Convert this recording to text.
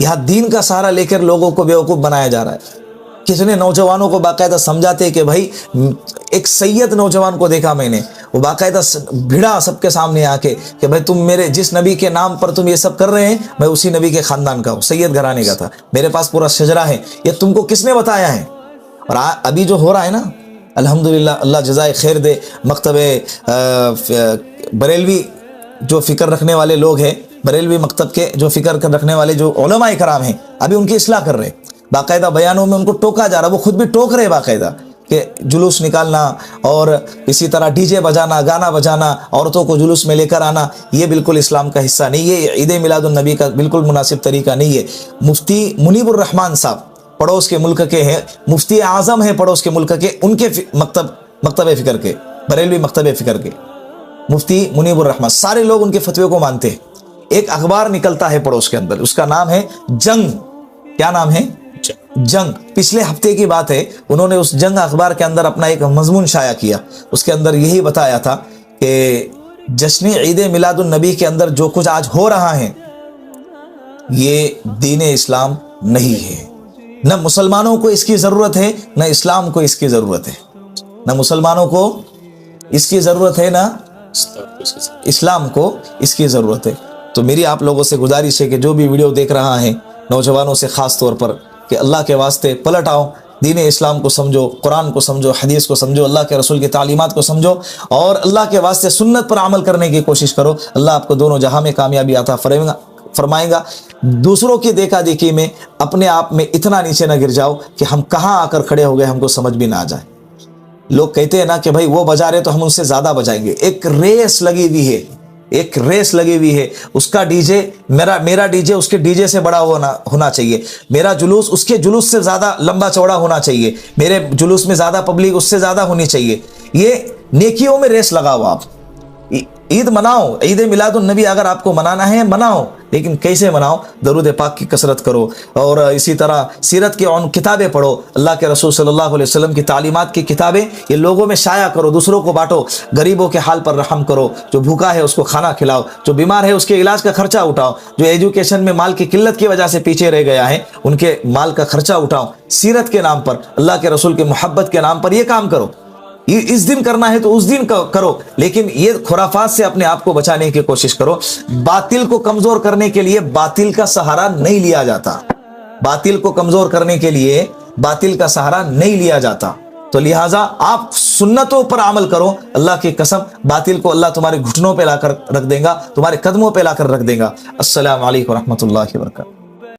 یہاں دین کا سہارا لے کر لوگوں کو بیوقوف بنایا جا رہا ہے. کتنے نوجوانوں کو باقاعدہ سمجھاتے کہ بھائی، ایک سید نوجوان کو دیکھا میں نے، وہ باقاعدہ بھیڑا سب کے سامنے آ کے کہ بھائی تم میرے جس نبی کے نام پر تم یہ سب کر رہے ہیں، میں اسی نبی کے خاندان کا ہوں، سید گھرانے کا تھا، میرے پاس پورا شجرہ ہے، یہ تم کو کس نے بتایا ہے؟ اور ابھی جو ہو رہا ہے نا، الحمدللہ، اللہ جزائے خیر دے، مکتب بریلوی جو فکر رکھنے والے لوگ ہیں، بریلوی مکتب کے جو فکر رکھنے والے جو علماء کرام ہیں، ابھی ان کی اصلاح کر رہے ہیں. باقاعدہ بیانوں میں ان کو ٹوکا جا رہا، وہ خود بھی ٹوک رہے باقاعدہ کہ جلوس نکالنا اور اسی طرح ڈی جے بجانا، گانا بجانا، عورتوں کو جلوس میں لے کر آنا، یہ بالکل اسلام کا حصہ نہیں ہے. عید میلاد النبی کا بالکل مناسب طریقہ نہیں ہے. مفتی منیب الرحمان صاحب پڑوس کے ملک کے ہیں، مفتی اعظم ہیں پڑوس کے ملک کے، ان کے مکتب فکر کے، بریلوی مکتب فکر کے مفتی منیب الرحمان، سارے لوگ ان کے فتوے کو مانتے ہیں. ایک اخبار نکلتا ہے پڑوس کے اندر، اس کا نام ہے جنگ. کیا نام ہے؟ جنگ. پچھلے ہفتے کی بات ہے، انہوں نے اس جنگ اخبار کے اندر اپنا ایک مضمون شائع کیا. اس کے اندر یہی بتایا تھا کہ جشن عید میلاد النبی کے اندر جو کچھ آج ہو رہا ہے یہ دین اسلام نہیں ہے. نہ مسلمانوں کو اس کی ضرورت ہے، نہ اسلام کو اس کی ضرورت ہے. نہ مسلمانوں کو اس کی ضرورت ہے، نہ اسلام کو اس کی ضرورت ہے. تو میری آپ لوگوں سے گزارش ہے کہ جو بھی ویڈیو دیکھ رہا ہے، نوجوانوں سے خاص طور پر، کہ اللہ کے واسطے پلٹ آؤ، دین اسلام کو سمجھو، قرآن کو سمجھو، حدیث کو سمجھو، اللہ کے رسول کی تعلیمات کو سمجھو، اور اللہ کے واسطے سنت پر عمل کرنے کی کوشش کرو. اللہ آپ کو دونوں جہاں میں کامیابی عطا فرمائے گا. دوسروں کی دیکھا دیکھی میں اپنے آپ میں اتنا نیچے نہ گر جاؤ کہ ہم کہاں آ کر کھڑے ہو گئے ہم کو سمجھ بھی نہ آ جائے. لوگ کہتے ہیں نا کہ بھائی وہ بجا رہے تو ہم ان سے زیادہ بجائیں گے. ایک ریس لگی ہوئی ہے، ایک ریس لگی ہوئی ہے. اس کا ڈی جے، میرا ڈی جے اس کے ڈی جے سے بڑا ہونا چاہیے، میرا جلوس اس کے جلوس سے زیادہ لمبا چوڑا ہونا چاہیے، میرے جلوس میں زیادہ پبلک اس سے زیادہ ہونی چاہیے. یہ نیکیوں میں ریس لگاؤ. آپ عید مناؤ، عید میلاد النبی اگر آپ کو منانا ہے مناؤ، لیکن کیسے مناؤ؟ درود پاک کی کثرت کرو، اور اسی طرح سیرت کی کتابیں پڑھو، اللہ کے رسول صلی اللہ علیہ وسلم کی تعلیمات کی کتابیں یہ لوگوں میں شائع کرو، دوسروں کو بانٹو، غریبوں کے حال پر رحم کرو، جو بھوکا ہے اس کو کھانا کھلاؤ، جو بیمار ہے اس کے علاج کا خرچہ اٹھاؤ، جو ایجوکیشن میں مال کی قلت کی وجہ سے پیچھے رہ گیا ہے ان کے مال کا خرچہ اٹھاؤ. سیرت کے نام پر، اللہ کے رسول کی محبت کے نام پر یہ کام کرو. اس دن کرنا ہے تو اس دن کرو، لیکن یہ خرافات سے اپنے آپ کو بچانے کی کوشش کرو. باطل کو کمزور کرنے کے لیے باطل کا سہارا نہیں لیا جاتا. باطل کو کمزور کرنے کے لیے باطل کا سہارا نہیں لیا جاتا. تو لہٰذا آپ سنتوں پر عمل کرو. اللہ کی قسم باطل کو اللہ تمہارے گھٹنوں پہ لا کر رکھ دے گا، تمہارے قدموں پہ لا کر رکھ دے گا. السلام علیکم ورحمۃ اللہ وبرکاتہ.